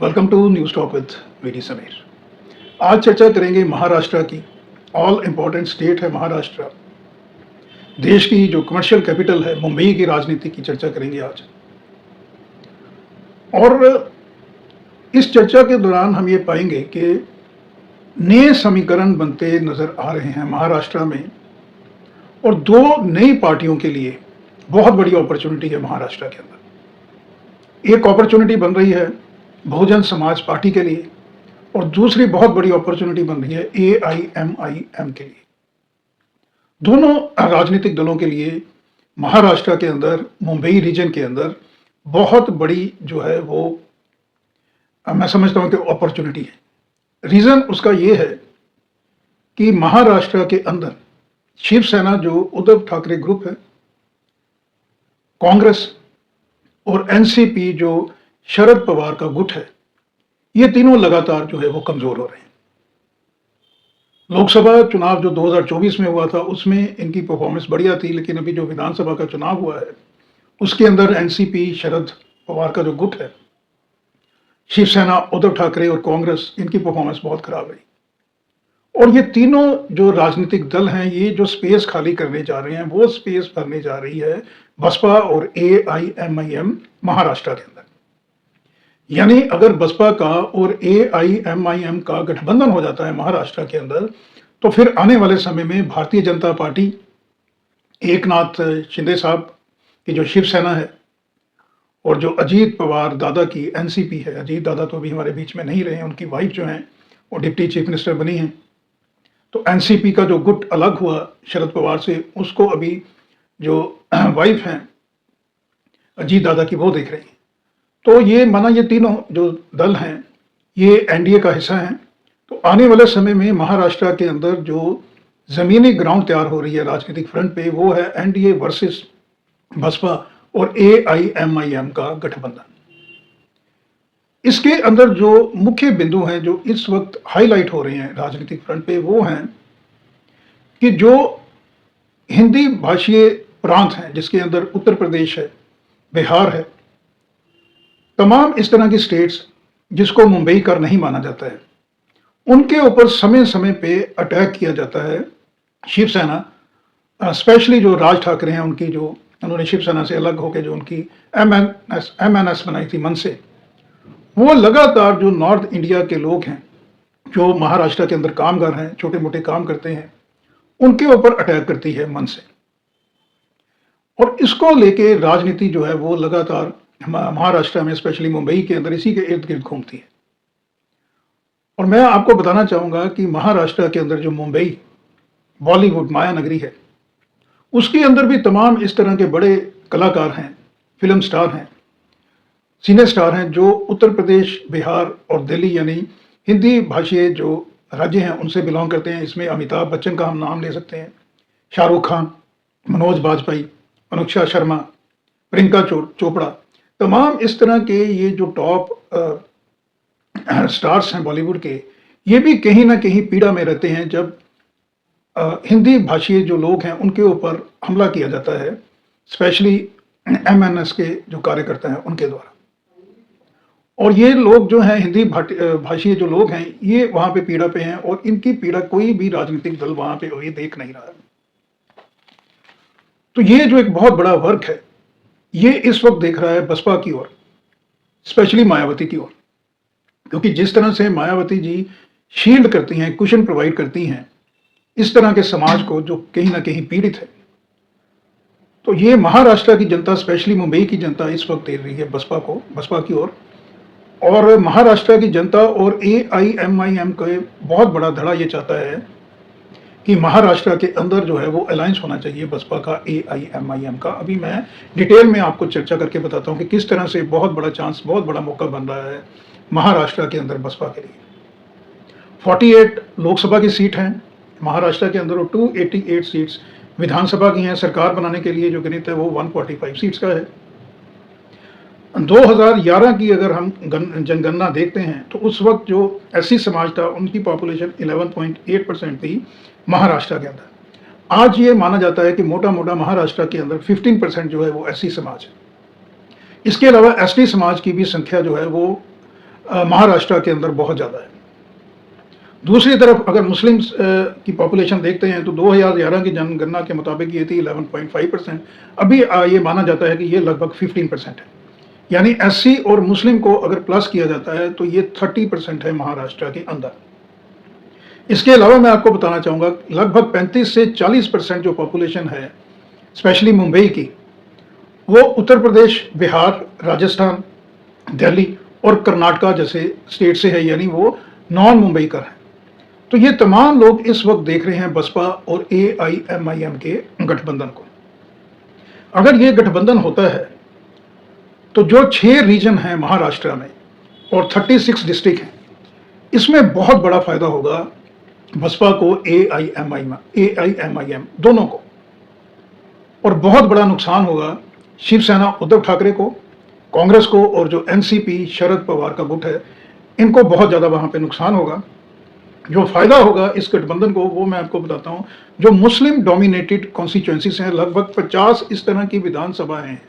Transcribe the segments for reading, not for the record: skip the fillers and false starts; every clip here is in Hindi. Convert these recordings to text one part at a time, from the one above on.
Welcome to news talk with VD Sameer. आज चर्चा करेंगे महाराष्ट्र की। ऑल इम्पोर्टेंट स्टेट है महाराष्ट्र। देश की जो कमर्शियल कैपिटल है मुंबई की राजनीति की चर्चा करेंगे आज। और इस चर्चा के दौरान हम ये पाएंगे कि नए समीकरण बनते नजर आ रहे हैं महाराष्ट्र में, और दो नई पार्टियों के लिए बहुत बड़ी अपॉर्चुनिटी है महाराष्ट्र के अंदर। एक अपॉर्चुनिटी बन रही है बहुजन समाज पार्टी के लिए, और दूसरी बहुत बड़ी अपॉर्चुनिटी बन रही है AIMIM के लिए। दोनों राजनीतिक दलों के लिए महाराष्ट्र के अंदर, मुंबई रीजन के अंदर बहुत बड़ी जो है वो मैं समझता हूं कि अपॉर्चुनिटी है। रीजन उसका ये है कि महाराष्ट्र के अंदर शिवसेना जो उद्धव ठाकरे ग्रुप है, कांग्रेस और NCP जो शरद पवार का गुट है, ये तीनों लगातार जो है वो कमजोर हो रहे हैं। लोकसभा चुनाव जो 2024 में हुआ था उसमें इनकी परफॉर्मेंस बढ़िया थी, लेकिन अभी जो विधानसभा का चुनाव हुआ है उसके अंदर NCP शरद पवार का जो गुट है, शिवसेना उद्धव ठाकरे और कांग्रेस, इनकी परफॉर्मेंस बहुत खराब रही। और ये तीनों जो राजनीतिक दल हैं, ये जो स्पेस खाली करने जा रहे हैं वो स्पेस भरने जा रही है बसपा और AIMIM महाराष्ट्र के अंदर। यानी अगर बसपा का और AIMIM का गठबंधन हो जाता है महाराष्ट्र के अंदर, तो फिर आने वाले समय में भारतीय जनता पार्टी, एकनाथ शिंदे साहब की जो शिवसेना है, और जो अजीत पवार दादा की NCP है, अजीत दादा तो अभी हमारे बीच में नहीं रहे हैं, उनकी वाइफ जो हैं वो डिप्टी चीफ मिनिस्टर बनी हैं, तो NCP का जो गुट अलग हुआ शरद पवार से, उसको अभी जो वाइफ हैं अजीत दादा की वो देख रही हैं। तो ये माना ये तीनों जो दल हैं ये NDA का हिस्सा हैं। तो आने वाले समय में महाराष्ट्र के अंदर जो जमीनी ग्राउंड तैयार हो रही है राजनीतिक फ्रंट पे, वो है NDA वर्सेस बसपा और AIMIM का गठबंधन। इसके अंदर जो मुख्य बिंदु हैं जो इस वक्त हाईलाइट हो रहे हैं राजनीतिक फ्रंट पे, वो हैं कि जो हिंदी भाषीय प्रांत हैं, जिसके अंदर उत्तर प्रदेश है, बिहार है, तमाम इस तरह की स्टेट्स जिसको मुंबई का नहीं माना जाता है, उनके ऊपर समय समय पे अटैक किया जाता है। शिवसेना स्पेशली जो राज ठाकरे हैं, उनकी जो उन्होंने शिवसेना से अलग होकर जो उनकी MNS बनाई थी मन से, वो लगातार जो नॉर्थ इंडिया के लोग हैं जो महाराष्ट्र के अंदर कामगार हैं, छोटे मोटे काम करते हैं, उनके ऊपर अटैक करती है मन से। और इसको लेके राजनीति जो है वो लगातार महाराष्ट्र में, स्पेशली मुंबई के अंदर, इसी के इर्द गिर्द घूमती है। और मैं आपको बताना चाहूंगा कि महाराष्ट्र के अंदर जो मुंबई बॉलीवुड माया नगरी है, उसके अंदर भी तमाम इस तरह के बड़े कलाकार हैं, फिल्म स्टार हैं, सिने स्टार हैं, जो उत्तर प्रदेश, बिहार और दिल्ली यानी हिंदी भाषीय जो राज्य हैं उनसे बिलोंग करते हैं। इसमें अमिताभ बच्चन का हम नाम ले सकते हैं, शाहरुख खान, मनोज बाजपेयी, अनुष्का शर्मा, प्रियंका चोपड़ा, तमाम इस तरह के ये जो टॉप स्टार्स हैं बॉलीवुड के, ये भी कहीं ना कहीं पीड़ा में रहते हैं जब हिंदी भाषीय जो लोग हैं उनके ऊपर हमला किया जाता है, स्पेशली MNS के जो कार्यकर्ता हैं उनके द्वारा। और ये लोग जो हैं हिंदी भाषीय जो लोग हैं, ये वहां पे पीड़ा पे हैं, और इनकी पीड़ा कोई भी राजनीतिक दल वहां पे ये देख नहीं रहा है। तो ये जो एक बहुत बड़ा वर्क है, ये इस वक्त देख रहा है बसपा की ओर, स्पेशली मायावती की ओर, क्योंकि जिस तरह से मायावती जी शील्ड करती हैं, कुशन प्रोवाइड करती हैं इस तरह के समाज को जो कहीं ना कहीं पीड़ित है, तो ये महाराष्ट्र की जनता, स्पेशली मुंबई की जनता इस वक्त दे रही है बसपा की ओर। और महाराष्ट्र की जनता और AIMIM का बहुत बड़ा धड़ा ये चाहता है कि महाराष्ट्र के अंदर जो है वो अलायंस होना चाहिए बसपा का, AIMIM का। अभी मैं डिटेल में आपको चर्चा करके बताता हूं कि किस तरह से बहुत बड़ा चांस, बहुत बड़ा मौका बन रहा है महाराष्ट्र के अंदर बसपा के लिए। 48 लोकसभा की सीट हैं महाराष्ट्र के अंदर, और 288 सीट्स विधानसभा की हैं। सरकार बनाने के लिए जो गणित है वो 145 सीट्स का है। 2011 की अगर हम जनगणना देखते हैं तो उस वक्त जो SC समाज था उनकी पॉपुलेशन 11.8% थी महाराष्ट्र के अंदर। आज ये माना जाता है कि मोटा मोटा महाराष्ट्र के अंदर 15% जो है वो SC समाज है। इसके अलावा ST समाज की भी संख्या जो है वो महाराष्ट्र के अंदर बहुत ज़्यादा है। दूसरी तरफ अगर मुस्लिम्स की पॉपुलेशन देखते हैं तो 2011 की जनगणना के मुताबिक ये थी 11.5%। अभी ये माना जाता है कि ये लगभग 15% है। यानी एससी और मुस्लिम को अगर प्लस किया जाता है तो ये 30% है महाराष्ट्र के अंदर। इसके अलावा मैं आपको बताना चाहूँगा लगभग 35 से 40% जो पॉपुलेशन है स्पेशली मुंबई की, वो उत्तर प्रदेश, बिहार, राजस्थान, दिल्ली और कर्नाटका जैसे स्टेट से है, यानी वो नॉन मुंबई कर हैं। तो ये तमाम लोग इस वक्त देख रहे हैं बसपा और AIMIM के गठबंधन को। अगर ये गठबंधन होता है तो जो 6 रीजन हैं महाराष्ट्र में और 36 डिस्ट्रिक्ट हैं, इसमें बहुत बड़ा फायदा होगा बसपा को, AIMIM दोनों को, और बहुत बड़ा नुकसान होगा शिवसेना उद्धव ठाकरे को, कांग्रेस को, और जो NCP शरद पवार का गुट है, इनको बहुत ज़्यादा वहाँ पे नुकसान होगा। जो फायदा होगा इस गठबंधन को वो मैं आपको बताता हूँ। जो मुस्लिम डोमिनेटेड कॉन्स्टिट्यूएंसीज हैं, लगभग 50 इस तरह की विधानसभाएं हैं,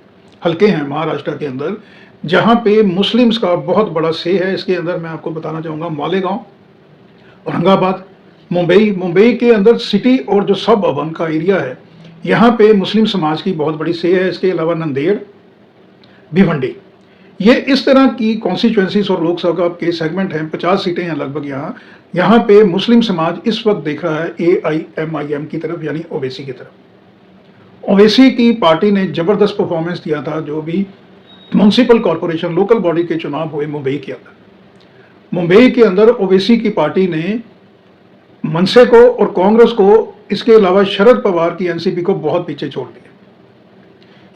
हल्के हैं महाराष्ट्र के अंदर, जहाँ पे मुस्लिम्स का बहुत बड़ा से है। इसके अंदर मैं आपको बताना चाहूँगा मालेगांव, औरंगाबाद, मुंबई के अंदर सिटी और जो सब अर्बन का एरिया है, यहाँ पे मुस्लिम समाज की बहुत बड़ी से है। इसके अलावा नंदेड़, भिवंडी, ये इस तरह की कॉन्स्टिट्यूएंसीज और लोकसभा के सेगमेंट हैं, 50 सीटें हैं लगभग यहाँ पे मुस्लिम समाज इस वक्त देख रहा है AIMIM की तरफ, यानी ओवैसी की तरफ। ओवैसी की पार्टी ने जबरदस्त परफॉर्मेंस दिया था जो भी म्युनिसिपल कॉरपोरेशन, लोकल बॉडी के चुनाव हुए मुंबई के अंदर। मुंबई के अंदर ओवैसी की पार्टी ने मनसे को और कांग्रेस को, इसके अलावा शरद पवार की NCP को बहुत पीछे छोड़ दिया।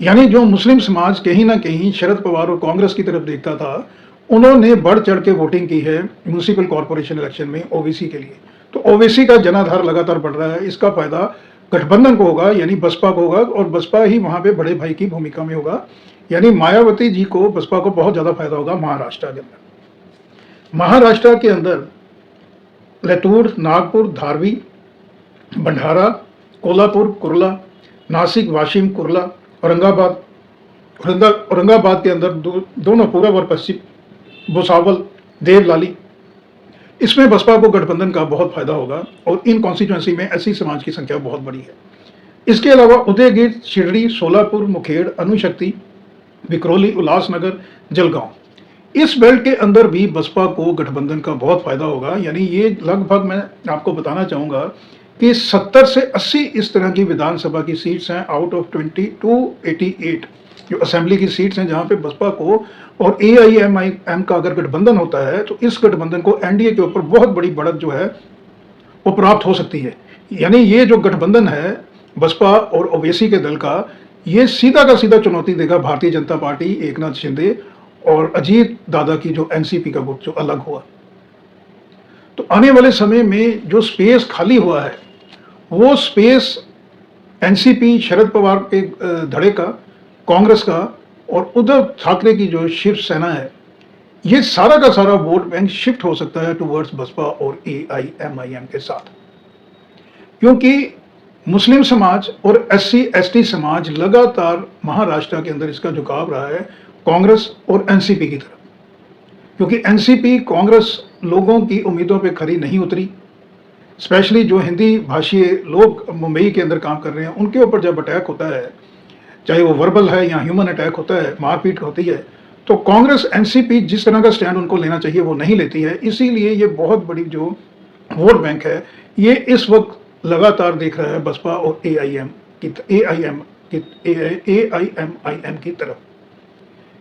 यानी जो मुस्लिम समाज कहीं ना कहीं शरद पवार और कांग्रेस की तरफ देखता था, उन्होंने बढ़ चढ़ के वोटिंग की है म्युनिसिपल कॉरपोरेशन इलेक्शन में ओवैसी के लिए। तो ओवैसी का जनाधार लगातार बढ़ रहा है। इसका फायदा गठबंधन को होगा, यानी बसपा को होगा, और बसपा ही वहां पे बड़े भाई की भूमिका में होगा। यानी मायावती जी को, बसपा को बहुत ज्यादा फायदा होगा महाराष्ट्र के अंदर। महाराष्ट्र के अंदर लातूर, नागपुर, धारवी, भंडारा, कोल्हापुर, कुर्ला, नासिक, वाशिम, कुर्ला, औरंगाबाद के अंदर दोनों पूर्व और पश्चिम, भुसावल, देवलाली, इसमें बसपा को गठबंधन का बहुत फायदा होगा। और इन कॉन्स्टिट्यूएंसी में ऐसी समाज की संख्या बहुत बड़ी है। इसके अलावा उदयगिर, शिरडी, सोलापुर, मुखेड़, अनुशक्ति, विक्रोली, उल्लासनगर, जलगांव, इस बेल्ट के अंदर भी बसपा को गठबंधन का बहुत फायदा होगा। यानी ये लगभग मैं आपको बताना चाहूँगा कि 70 से 80 इस तरह की विधानसभा की सीट्स हैं आउट ऑफ 2288 जो असेंबली की सीट्स हैं, जहाँ पे बसपा को और AIMIM का अगर गठबंधन होता है तो इस गठबंधन को NDA के ऊपर बहुत बड़ी बढ़त जो है वो प्राप्त हो सकती है। यानी ये जो गठबंधन है बसपा और ओवैसी के दल का, ये सीधा का सीधा चुनौती देगा भारतीय जनता पार्टी, एकनाथ शिंदे और अजीत दादा की जो NCP का गुट जो अलग हुआ। तो आने वाले समय में जो स्पेस खाली हुआ है वो स्पेस NCP, शरद पवार के धड़े का, कांग्रेस का और उद्धव ठाकरे की जो शिवसेना है, ये सारा का सारा वोट बैंक शिफ्ट हो सकता है टुवर्ड्स बसपा और AIMIM के साथ। क्योंकि मुस्लिम समाज और SC/ST समाज लगातार महाराष्ट्र के अंदर इसका झुकाव रहा है कांग्रेस और NCP की तरफ, क्योंकि NCP कांग्रेस लोगों की उम्मीदों पे खरी नहीं उतरी। स्पेशली जो हिंदी भाषीय लोग मुंबई के अंदर काम कर रहे हैं, उनके ऊपर जब अटैक होता है, चाहे वो वर्बल है या ह्यूमन अटैक होता है, मारपीट होती है, तो कांग्रेस NCP जिस तरह का स्टैंड उनको लेना चाहिए वो नहीं लेती है। इसीलिए ये बहुत बड़ी जो वोट बैंक है ये इस वक्त लगातार देख रहा है बसपा और AIMIM की तरफ।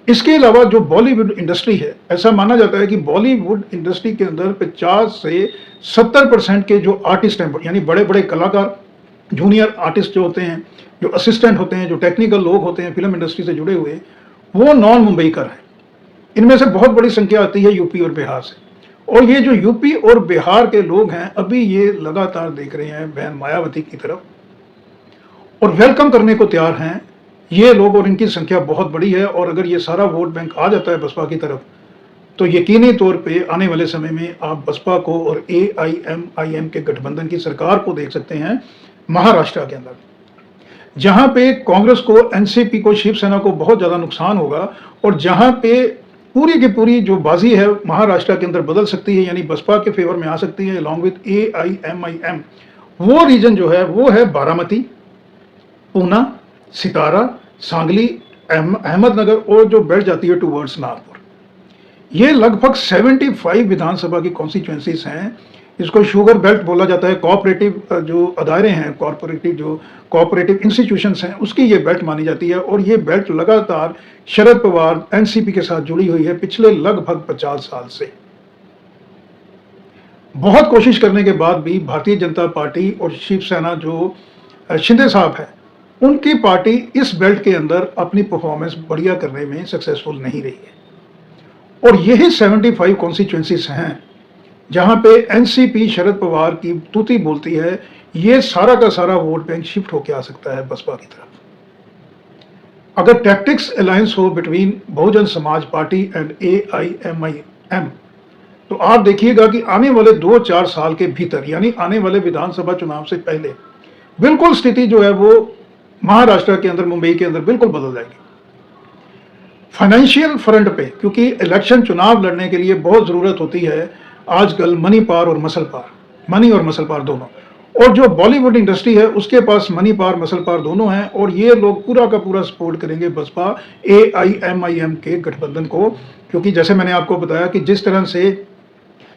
इसके अलावा जो बॉलीवुड इंडस्ट्री है, ऐसा माना जाता है कि बॉलीवुड इंडस्ट्री के अंदर 50 से 70% के जो आर्टिस्ट हैं, यानी बड़े बड़े कलाकार, जूनियर आर्टिस्ट जो होते हैं, जो असिस्टेंट होते हैं, जो टेक्निकल लोग होते हैं फिल्म इंडस्ट्री से जुड़े हुए, वो नॉन मुंबईकर हैं। इनमें से बहुत बड़ी संख्या आती है यूपी और बिहार से। और ये जो यूपी और बिहार के लोग हैं, अभी ये लगातार देख रहे हैं बहन मायावती की तरफ और वेलकम करने को तैयार हैं ये लोग, और इनकी संख्या बहुत बड़ी है। और अगर ये सारा वोट बैंक आ जाता है बसपा की तरफ, तो यकीनी तौर पे आने वाले समय में आप बसपा को और AIMIM के गठबंधन की सरकार को देख सकते हैं महाराष्ट्र के अंदर, जहां पे कांग्रेस को, NCP को, शिवसेना को बहुत ज्यादा नुकसान होगा, और जहां पे पूरी की पूरी जो बाजी है महाराष्ट्र के अंदर बदल सकती है, यानी बसपा के फेवर में आ सकती है अलॉन्ग विद AIMIM। वो रीजन जो है वो है बारामती, पूना, सितारा, सांगली, अहमदनगर और जो बेल्ट जाती है टूवर्ड्स नागपुर। ये लगभग 75 विधानसभा की कॉन्स्टिट्यूएंसीज हैं। इसको शुगर बेल्ट बोला जाता है। कोऑपरेटिव जो अदारे हैं, कोऑपरेटिव इंस्टीट्यूशंस हैं, उसकी ये बेल्ट मानी जाती है। और ये बेल्ट लगातार शरद पवार एनसीपी के साथ जुड़ी हुई है पिछले लगभग 50 साल से। बहुत कोशिश करने के बाद भी भारतीय जनता पार्टी और शिवसेना जो शिंदे साहब है, उनकी पार्टी इस बेल्ट के अंदर अपनी परफॉर्मेंस बढ़िया करने में सक्सेसफुल नहीं रही है। और यही 75 कॉन्स्टिट्यूएंसीज हैं जहां पे एनसीपी शरद पवार की तूती बोलती है। ये सारा का सारा वोट बैंक शिफ्ट होकर आ सकता है बसपा की तरफ अगर टैक्टिक्स अलायंस हो between Bahujan Samaj party and AIMIM। तो आप देखिएगा कि आने वाले 2-4 साल के भीतर, यानी आने वाले विधानसभा चुनाव से पहले, बिल्कुल स्थिति जो है वो महाराष्ट्र के अंदर, मुंबई के अंदर बिल्कुल बदल जाएगी। फाइनेंशियल फ्रंट पे, क्योंकि इलेक्शन चुनाव लड़ने के लिए बहुत जरूरत होती है आजकल मनी पावर और मसल पावर, मनी और मसल पावर दोनों। और जो बॉलीवुड इंडस्ट्री है उसके पास मनी पावर मसल पावर दोनों हैं। और ये लोग पूरा का पूरा सपोर्ट करेंगे बसपा AIMIM के गठबंधन को, क्योंकि जैसे मैंने आपको बताया कि जिस तरह से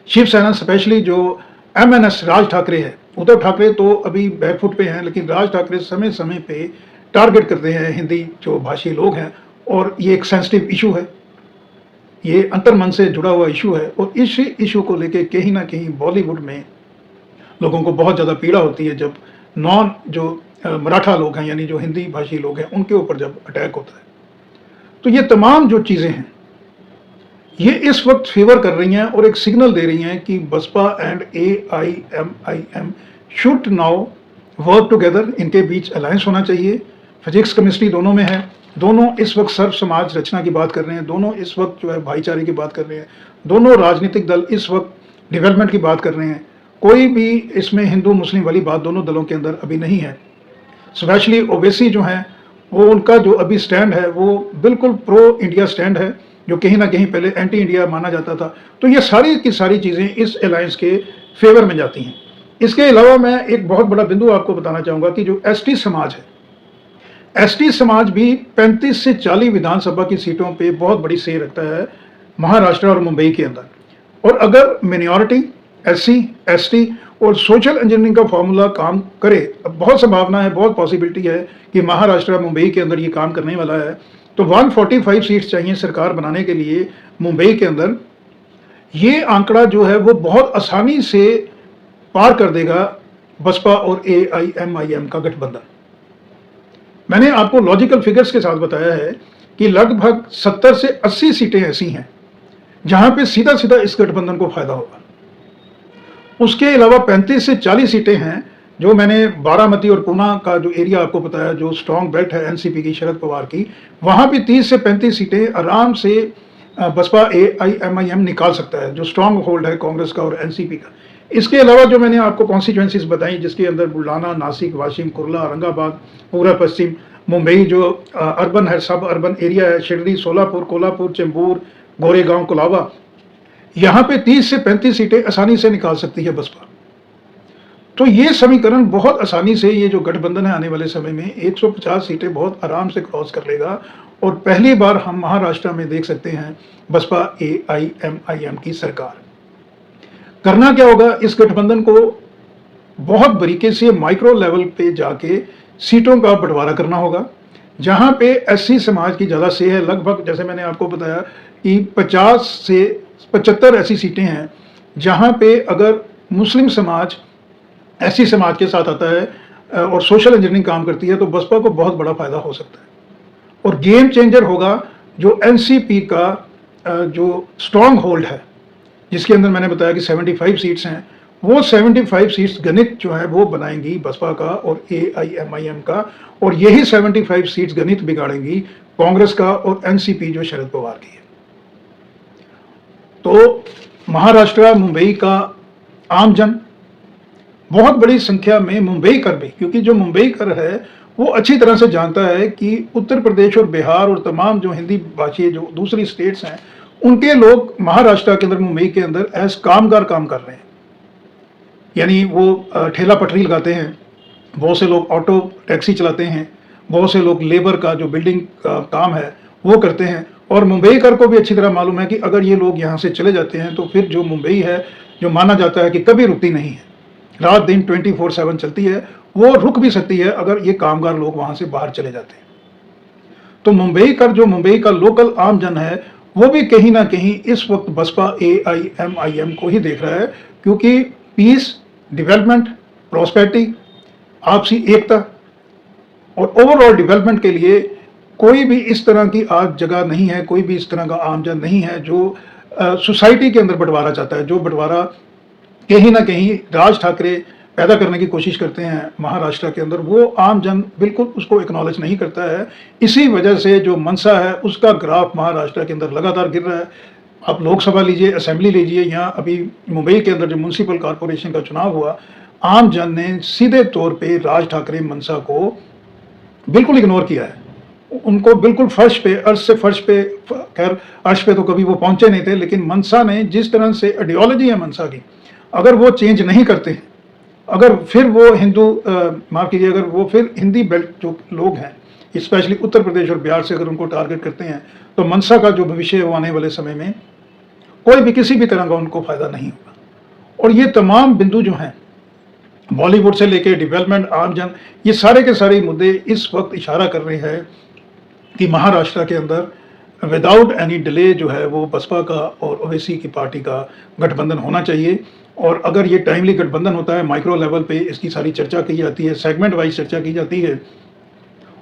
शिवसेना स्पेशली जो MNS राज ठाकरे है, उद्धव ठाकरे तो अभी बैकफुट पे हैं, लेकिन राज ठाकरे समय समय पे टारगेट करते हैं हिंदी जो भाषी लोग हैं। और ये एक सेंसिटिव इशू है, ये अंतर्मन से जुड़ा हुआ इशू है। और इस इशू को लेके कहीं ना कहीं बॉलीवुड में लोगों को बहुत ज़्यादा पीड़ा होती है जब नॉन जो मराठा लोग हैं, यानी जो हिंदी भाषी लोग हैं, उनके ऊपर जब अटैक होता है। तो ये तमाम जो चीज़ें हैं ये इस वक्त फेवर कर रही हैं और एक सिग्नल दे रही हैं कि Baspa and AIMIM should now work together. इनके बीच अलायंस होना चाहिए। फिजिक्स केमिस्ट्री दोनों में है। दोनों इस वक्त सर्व समाज रचना की बात कर रहे हैं। दोनों इस वक्त जो है भाईचारे की बात कर रहे हैं। दोनों राजनीतिक दल इस वक्त डेवलपमेंट की बात कर रहे हैं। कोई भी इसमें हिंदू मुस्लिम वाली बात दोनों दलों के अंदर अभी नहीं है। स्पेशली ओवैसी जो है वो, उनका जो अभी स्टैंड है वो बिल्कुल प्रो इंडिया स्टैंड है, जो कहीं ना कहीं पहले एंटी इंडिया माना जाता था। तो ये सारी की सारी चीज़ें इस अलायंस के फेवर में जाती हैं। इसके अलावा मैं एक बहुत बड़ा बिंदु आपको बताना चाहूँगा कि जो ST समाज है, ST समाज भी 35 से 40 विधानसभा की सीटों पे बहुत बड़ी से रखता है महाराष्ट्र और मुंबई के अंदर। और अगर मिनॉरिटी, SC, ST और सोशल इंजीनियरिंग का फॉर्मूला काम करे, अब बहुत संभावना है, बहुत पॉसिबिलिटी है कि महाराष्ट्र मुंबई के अंदर ये काम करने वाला है। तो 145 सीट्स चाहिए सरकार बनाने के लिए मुंबई के अंदर। ये आंकड़ा जो है वो बहुत आसानी से पार कर देगा बसपा और AIMIM का गठबंधन। मैंने आपको लॉजिकल फिगर्स के साथ बताया है कि लगभग 70 से 80 सीटें ऐसी हैं जहां पे सीधा सीधा इस गठबंधन को फायदा होगा। उसके अलावा 35 से 40 सीटें हैं जो मैंने बारामती और पूना का जो एरिया आपको बताया, जो स्ट्रॉन्ग बेल्ट है एनसीपी की, शरद पवार की, वहां भी 30 से 35 सीटें आराम से बसपा AIMIM निकाल सकता है, जो स्ट्रॉन्ग होल्ड है कांग्रेस का और एनसीपी का। इसके अलावा जो मैंने आपको कॉन्स्टिट्यूएंसीज बताई, जिसके अंदर बुल्ढाना, नासिक, वाशिम, कुर्ला, औरंगाबाद, पूरा पश्चिम, मुंबई जो अर्बन है, सब अर्बन एरिया है, शिरडी, सोलापुर, कोल्हापुर, चेंबूर, गोरेगांव, कोलाबा, यहाँ पे 30 से 35 सीटें आसानी से निकाल सकती है बसपा। तो ये समीकरण बहुत आसानी से, ये जो गठबंधन है आने वाले समय में 150 सीटें बहुत आराम से क्रॉस कर लेगा। और पहली बार हम महाराष्ट्र में देख सकते हैं बसपा AIMIM की सरकार। करना क्या होगा, इस गठबंधन को बहुत बारीकी से माइक्रो लेवल पे जाके सीटों का बंटवारा करना होगा। जहां पे SC समाज की ज़्यादा से है, लगभग जैसे मैंने आपको बताया कि 50 से 75 ऐसी सीटें हैं जहां पे अगर मुस्लिम समाज SC समाज के साथ आता है और सोशल इंजीनियरिंग काम करती है तो बसपा को बहुत बड़ा फायदा हो सकता है। और गेम चेंजर होगा जो एनसीपी का जो स्ट्रॉन्ग होल्ड है, जिसके अंदर मैंने बताया कि 75 सीट्स हैं, वो 75 सीट्स गणित जो है वो बनाएंगी बसपा का और AIMIM का। और यही 75 सीट्स गणित बिगाड़ेंगी कांग्रेस का और एनसीपी जो शरद पवार की है। तो महाराष्ट्र, मुंबई का आमजन बहुत बड़ी संख्या में मुंबई कर भी, क्योंकि जो मुंबई कर है वो अच्छी तरह से जानता है कि उत्तर प्रदेश और बिहार और तमाम जो हिंदी भाषी जो दूसरी स्टेट्स हैं उनके लोग महाराष्ट्र के अंदर, मुंबई के अंदर एज कामगार काम कर रहे हैं। यानी वो ठेला पटरी लगाते हैं, बहुत से लोग ऑटो टैक्सी चलाते हैं, बहुत से लोग लेबर का जो बिल्डिंग का काम है वो करते हैं। और मुंबईकर को भी अच्छी तरह मालूम है कि अगर ये लोग यहाँ से चले जाते हैं तो फिर जो मुंबई है, जो माना जाता है कि कभी रुकती नहीं है, रात दिन 24/7 चलती है, वो रुक भी सकती है अगर ये कामगार लोग वहाँ से बाहर चले जाते हैं। तो जो मुंबई का लोकल आम जन है, वो भी कहीं ना कहीं इस वक्त बसपा AIMIM को ही देख रहा है, क्योंकि पीस, डेवलपमेंट, प्रॉस्पेरिटी, आपसी एकता और ओवरऑल डेवलपमेंट के लिए कोई भी इस तरह की आज जगह नहीं है, कोई भी इस तरह का आमजन नहीं है जो सोसाइटी के अंदर बंटवारा चाहता है। जो बंटवारा कहीं ना कहीं राज ठाकरे पैदा करने की कोशिश करते हैं महाराष्ट्र के अंदर, वो आम जन बिल्कुल उसको एक्नॉलेज नहीं करता है। इसी वजह से जो मनसा है उसका ग्राफ महाराष्ट्र के अंदर लगातार गिर रहा है। आप लोकसभा लीजिए, असेंबली लीजिए, यहाँ अभी मुंबई के अंदर जो म्यूनसिपल कॉरपोरेशन का चुनाव हुआ, आम जन ने सीधे तौर पे राज ठाकरे मनसा को बिल्कुल इग्नोर किया है। उनको बिल्कुल फर्श पे, खैर अर्श पे तो कभी वो पहुंचे नहीं थे, लेकिन मनसा ने जिस तरह से आइडियोलॉजी है मनसा की, अगर वो चेंज नहीं करते, अगर फिर वो माफ कीजिए, अगर वो फिर हिंदी बेल्ट जो लोग हैं, स्पेशली उत्तर प्रदेश और बिहार से अगर उनको टारगेट करते हैं, तो मनसा का जो भविष्य है वो आने वाले समय में कोई भी किसी भी तरह का उनको फायदा नहीं होगा। और ये तमाम बिंदु जो हैं, बॉलीवुड से लेके डेवलपमेंट, आमजन, ये सारे के सारे मुद्दे इस वक्त इशारा कर रहे हैं कि महाराष्ट्र के अंदर विदाउट एनी डिले जो है वो बसपा का और ओवैसी की पार्टी का गठबंधन होना चाहिए। और अगर ये टाइमली गठबंधन होता है, माइक्रो लेवल पे इसकी सारी चर्चा की जाती है, सेगमेंट वाइज चर्चा की जाती है,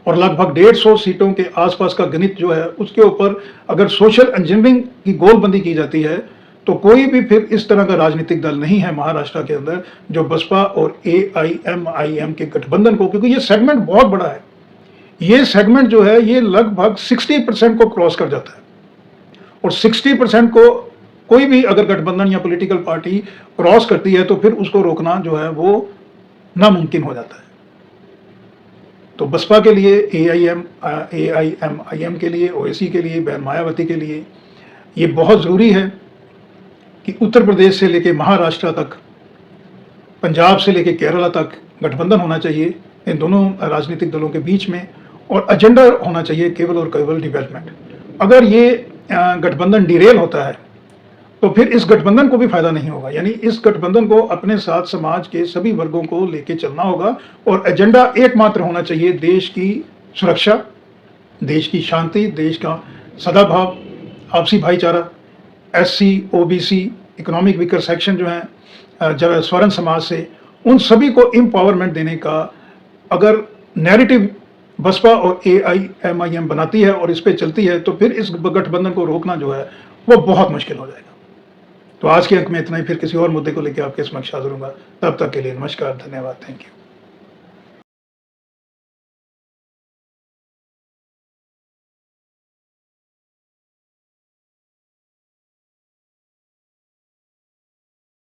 और लगभग 150 सीटों के आसपास का गणित जो है उसके ऊपर अगर सोशल इंजीनियरिंग की गोलबंदी की जाती है, तो कोई भी फिर इस तरह का राजनीतिक दल नहीं है महाराष्ट्र के अंदर जो बसपा और AIMIM के गठबंधन को, क्योंकि ये सेगमेंट बहुत बड़ा है, ये सेगमेंट जो है ये लगभग 60% को क्रॉस कर जाता है। और 60% को कोई भी अगर गठबंधन या पॉलिटिकल पार्टी क्रॉस करती है तो फिर उसको रोकना जो है वो नामुमकिन हो जाता है। तो बसपा के लिए, AIMIM के लिए, ओवैसी के लिए, बहन मायावती के लिए ये बहुत ज़रूरी है कि उत्तर प्रदेश से लेके महाराष्ट्र तक, पंजाब से लेके केरला तक गठबंधन होना चाहिए इन दोनों राजनीतिक दलों के बीच में, और एजेंडा होना चाहिए केवल और केवल डेवलपमेंट। अगर ये गठबंधन डिरेल होता है तो फिर इस गठबंधन को भी फायदा नहीं होगा। यानी इस गठबंधन को अपने साथ समाज के सभी वर्गों को लेके चलना होगा, और एजेंडा एकमात्र होना चाहिए देश की सुरक्षा, देश की शांति, देश का सदाभाव, आपसी भाईचारा, SC, OBC, economic weaker section जो हैं, जब स्वर्ण समाज से, उन सभी को एम्पावरमेंट देने का अगर नैरेटिव बसपा और AIMIM बनाती है और इस पे चलती है, तो फिर इस गठबंधन को रोकना जो है वो बहुत मुश्किल हो जाएगा। तो आज के अंक में इतना ही, फिर किसी और मुद्दे को लेकर आपके समक्ष हाजिर होऊंगा। तब तक के लिए नमस्कार, धन्यवाद, थैंक यू।